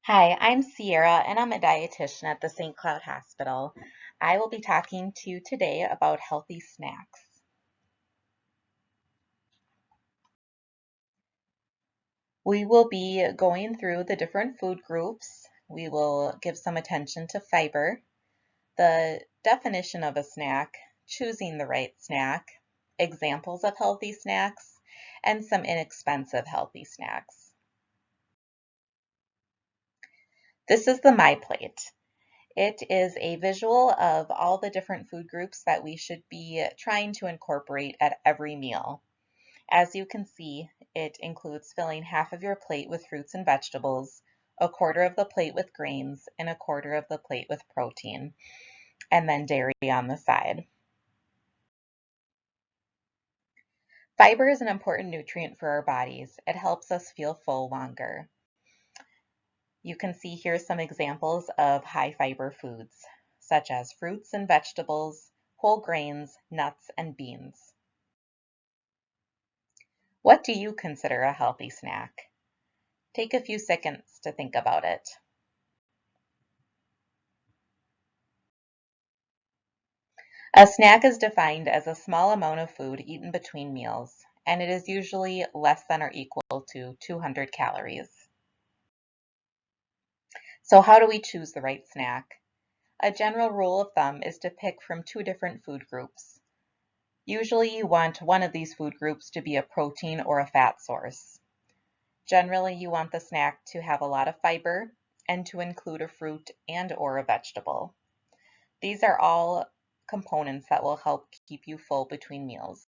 Hi, I'm Sierra and I'm a dietitian at the St. Cloud Hospital. I will be talking to you today about healthy snacks. We will be going through the different food groups. We will give some attention to fiber, the definition of a snack, choosing the right snack, examples of healthy snacks, and some inexpensive healthy snacks. This is the My Plate. It is a visual of all the different food groups that we should be trying to incorporate at every meal. As you can see, it includes filling half of your plate with fruits and vegetables, a quarter of the plate with grains, and a quarter of the plate with protein, and then dairy on the side. Fiber is an important nutrient for our bodies. It helps us feel full longer. You can see here some examples of high fiber foods, such as fruits and vegetables, whole grains, nuts, and beans. What do you consider a healthy snack? Take a few seconds to think about it. A snack is defined as a small amount of food eaten between meals, and it is usually less than or equal to 200 calories. So how do we choose the right snack? A general rule of thumb is to pick from two different food groups. Usually you want one of these food groups to be a protein or a fat source. Generally you want the snack to have a lot of fiber and to include a fruit and or a vegetable. These are all components that will help keep you full between meals.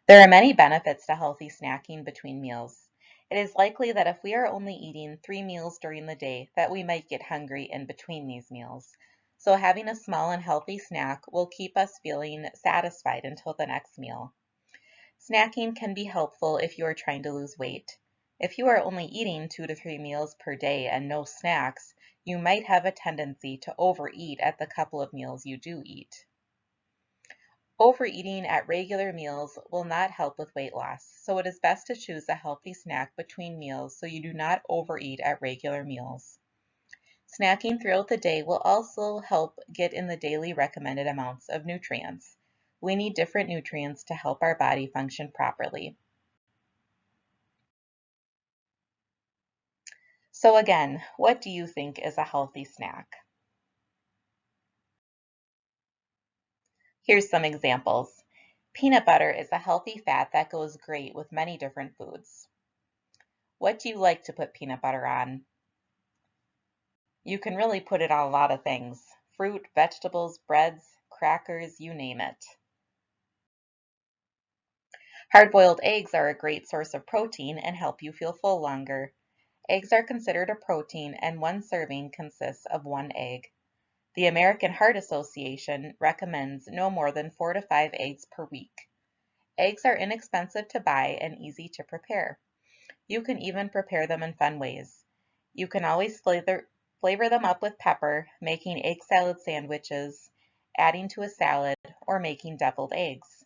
There are many benefits to healthy snacking between meals. It is likely that if we are only eating 3 meals during the day, that we might get hungry in between these meals. So having a small and healthy snack will keep us feeling satisfied until the next meal. Snacking can be helpful if you are trying to lose weight. If you are only eating 2 to 3 meals per day and no snacks, you might have a tendency to overeat at the couple of meals you do eat. Overeating at regular meals will not help with weight loss, so it is best to choose a healthy snack between meals so you do not overeat at regular meals. Snacking throughout the day will also help get in the daily recommended amounts of nutrients. We need different nutrients to help our body function properly. So again, what do you think is a healthy snack? Here's some examples. Peanut butter is a healthy fat that goes great with many different foods. What do you like to put peanut butter on? You can really put it on a lot of things. Fruit, vegetables, breads, crackers, you name it. Hard-boiled eggs are a great source of protein and help you feel full longer. Eggs are considered a protein and one serving consists of 1 egg. The American Heart Association recommends no more than 4 to 5 eggs per week. Eggs are inexpensive to buy and easy to prepare. You can even prepare them in fun ways. You can always flavor them up with pepper, making egg salad sandwiches, adding to a salad, or making deviled eggs.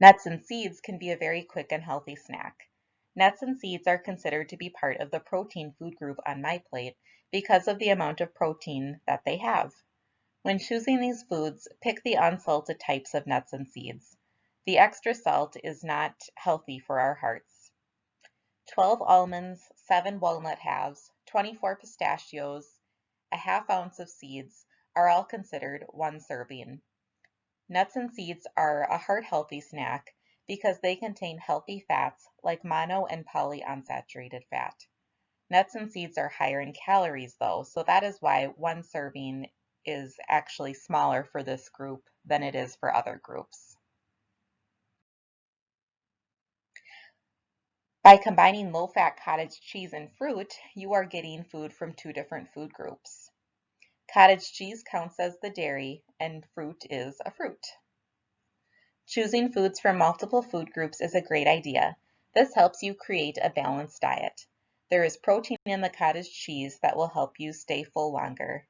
Nuts and seeds can be a very quick and healthy snack. Nuts and seeds are considered to be part of the protein food group on my plate because of the amount of protein that they have. When choosing these foods, pick the unsalted types of nuts and seeds. The extra salt is not healthy for our hearts. 12 almonds, 7 walnut halves, 24 pistachios, a half ounce of seeds are all considered one serving. Nuts and seeds are a heart-healthy snack because they contain healthy fats like mono and polyunsaturated fat. Nuts and seeds are higher in calories though, so that is why one serving is actually smaller for this group than it is for other groups. By combining low-fat cottage cheese and fruit, you are getting food from two different food groups. Cottage cheese counts as the dairy, and fruit is a fruit. Choosing foods from multiple food groups is a great idea. This helps you create a balanced diet. There is protein in the cottage cheese that will help you stay full longer.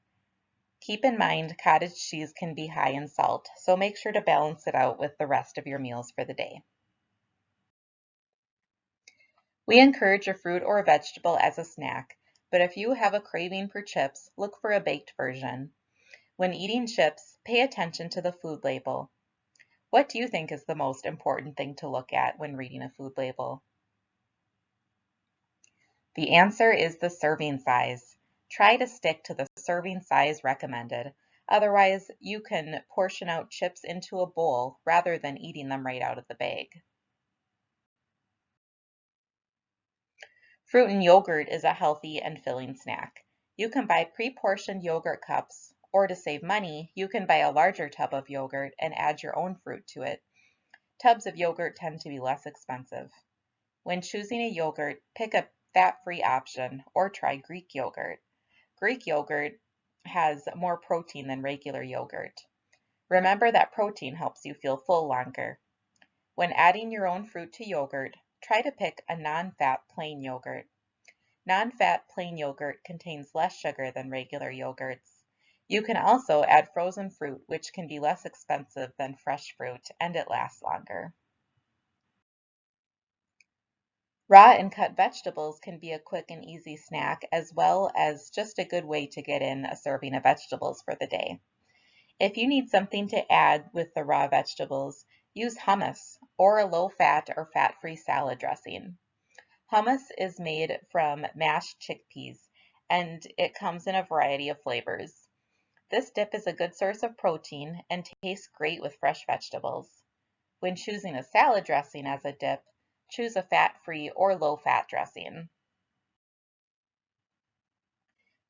Keep in mind, cottage cheese can be high in salt, so make sure to balance it out with the rest of your meals for the day. We encourage a fruit or a vegetable as a snack, but if you have a craving for chips, look for a baked version. When eating chips, pay attention to the food label. What do you think is the most important thing to look at when reading a food label? The answer is the serving size. Try to stick to the serving size recommended. Otherwise, you can portion out chips into a bowl rather than eating them right out of the bag. Fruit and yogurt is a healthy and filling snack. You can buy pre-portioned yogurt cups, or to save money, you can buy a larger tub of yogurt and add your own fruit to it. Tubs of yogurt tend to be less expensive. When choosing a yogurt, pick a fat-free option or try Greek yogurt. Greek yogurt has more protein than regular yogurt. Remember that protein helps you feel full longer. When adding your own fruit to yogurt, try to pick a non-fat plain yogurt. Non-fat plain yogurt contains less sugar than regular yogurts. You can also add frozen fruit, which can be less expensive than fresh fruit, and it lasts longer. Raw and cut vegetables can be a quick and easy snack, as well as just a good way to get in a serving of vegetables for the day. If you need something to add with the raw vegetables, use hummus or a low-fat or fat-free salad dressing. Hummus is made from mashed chickpeas, and it comes in a variety of flavors. This dip is a good source of protein and tastes great with fresh vegetables. When choosing a salad dressing as a dip, choose a fat-free or low-fat dressing.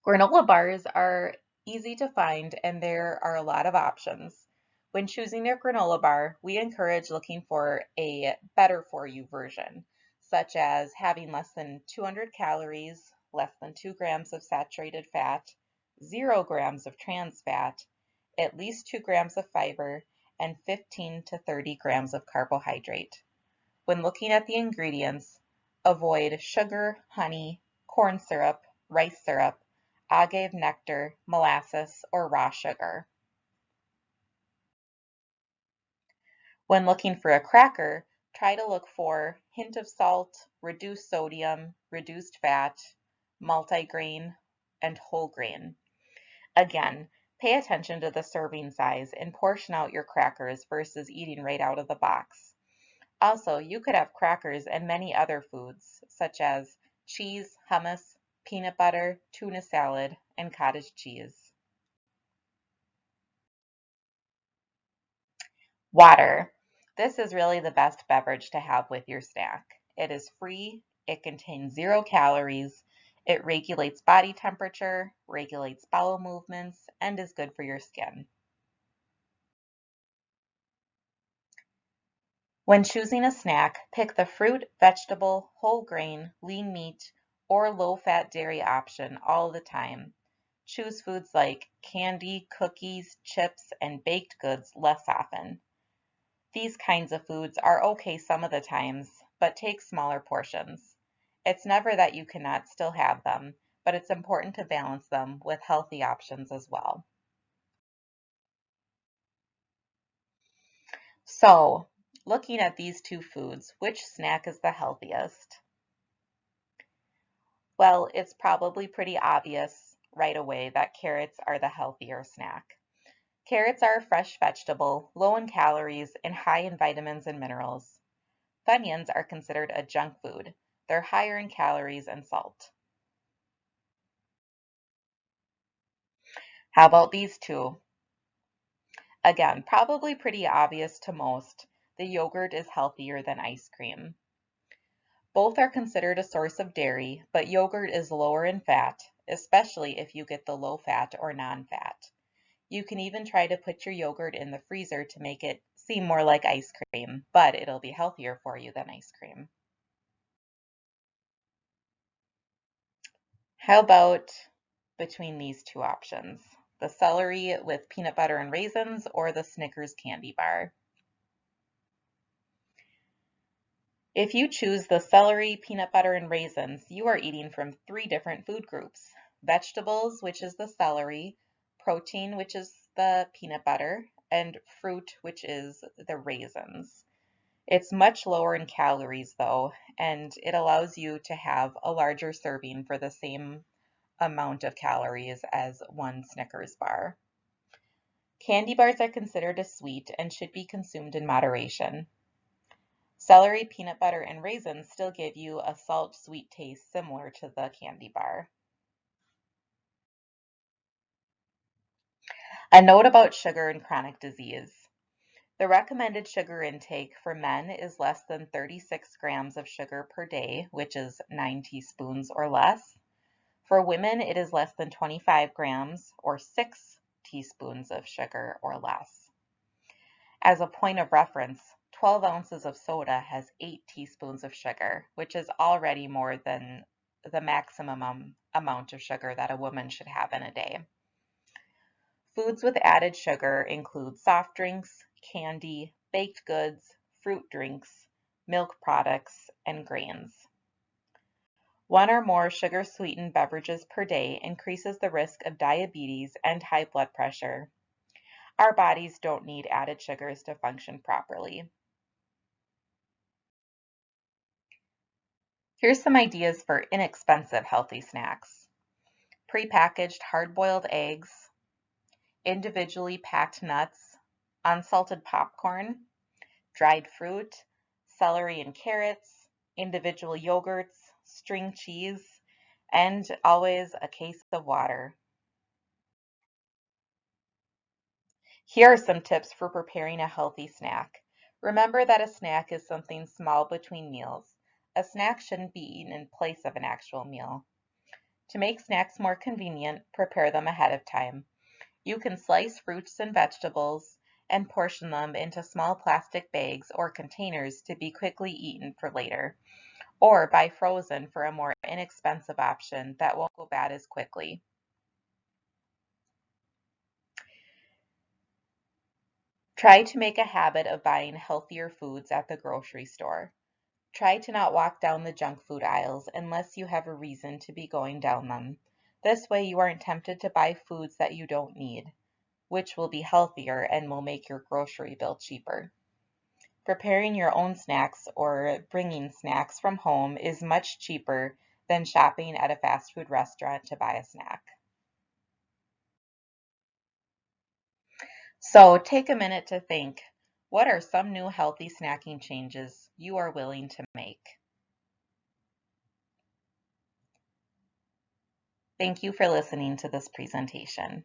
Granola bars are easy to find and there are a lot of options. When choosing your granola bar, we encourage looking for a better for you version, such as having less than 200 calories, less than 2 grams of saturated fat, 0 grams of trans fat, at least 2 grams of fiber, and 15 to 30 grams of carbohydrate. When looking at the ingredients, avoid sugar, honey, corn syrup, rice syrup, agave nectar, molasses, or raw sugar. When looking for a cracker, try to look for hint of salt, reduced sodium, reduced fat, multigrain, and whole grain. Again, pay attention to the serving size and portion out your crackers versus eating right out of the box. Also, you could have crackers and many other foods, such as cheese, hummus, peanut butter, tuna salad, and cottage cheese. Water. This is really the best beverage to have with your snack. It is free, it contains 0 calories, it regulates body temperature, regulates bowel movements, and is good for your skin. When choosing a snack, pick the fruit, vegetable, whole grain, lean meat, or low-fat dairy option all the time. Choose foods like candy, cookies, chips, and baked goods less often. These kinds of foods are okay some of the times, but take smaller portions. It's never that you cannot still have them, but it's important to balance them with healthy options as well. So, looking at these two foods, which snack is the healthiest? Well, it's probably pretty obvious right away that carrots are the healthier snack. Carrots are a fresh vegetable, low in calories, and high in vitamins and minerals. Funyuns are considered a junk food. They're higher in calories and salt. How about these two? Again, probably pretty obvious to most. The yogurt is healthier than ice cream. Both are considered a source of dairy, but yogurt is lower in fat, especially if you get the low fat or non-fat. You can even try to put your yogurt in the freezer to make it seem more like ice cream, but it'll be healthier for you than ice cream. How about between these two options? The celery with peanut butter and raisins or the Snickers candy bar? If you choose the celery, peanut butter, and raisins, you are eating from 3 different food groups. Vegetables, which is the celery, protein, which is the peanut butter, and fruit, which is the raisins. It's much lower in calories though, and it allows you to have a larger serving for the same amount of calories as one Snickers bar. Candy bars are considered a sweet and should be consumed in moderation. Celery, peanut butter, and raisins still give you a salt-sweet taste similar to the candy bar. A note about sugar and chronic disease. The recommended sugar intake for men is less than 36 grams of sugar per day, which is 9 teaspoons or less. For women, it is less than 25 grams or 6 teaspoons of sugar or less. As a point of reference, 12 ounces of soda has 8 teaspoons of sugar, which is already more than the maximum amount of sugar that a woman should have in a day. Foods with added sugar include soft drinks, candy, baked goods, fruit drinks, milk products, and grains. One or more sugar-sweetened beverages per day increases the risk of diabetes and high blood pressure. Our bodies don't need added sugars to function properly. Here's some ideas for inexpensive healthy snacks. Prepackaged hard-boiled eggs, individually packed nuts, unsalted popcorn, dried fruit, celery and carrots, individual yogurts, string cheese, and always a case of water. Here are some tips for preparing a healthy snack. Remember that a snack is something small between meals. A snack shouldn't be eaten in place of an actual meal. To make snacks more convenient, prepare them ahead of time. You can slice fruits and vegetables and portion them into small plastic bags or containers to be quickly eaten for later, or buy frozen for a more inexpensive option that won't go bad as quickly. Try to make a habit of buying healthier foods at the grocery store. Try to not walk down the junk food aisles unless you have a reason to be going down them. This way you aren't tempted to buy foods that you don't need, which will be healthier and will make your grocery bill cheaper. Preparing your own snacks or bringing snacks from home is much cheaper than shopping at a fast food restaurant to buy a snack. So take a minute to think, what are some new healthy snacking changes you are willing to make? Thank you for listening to this presentation.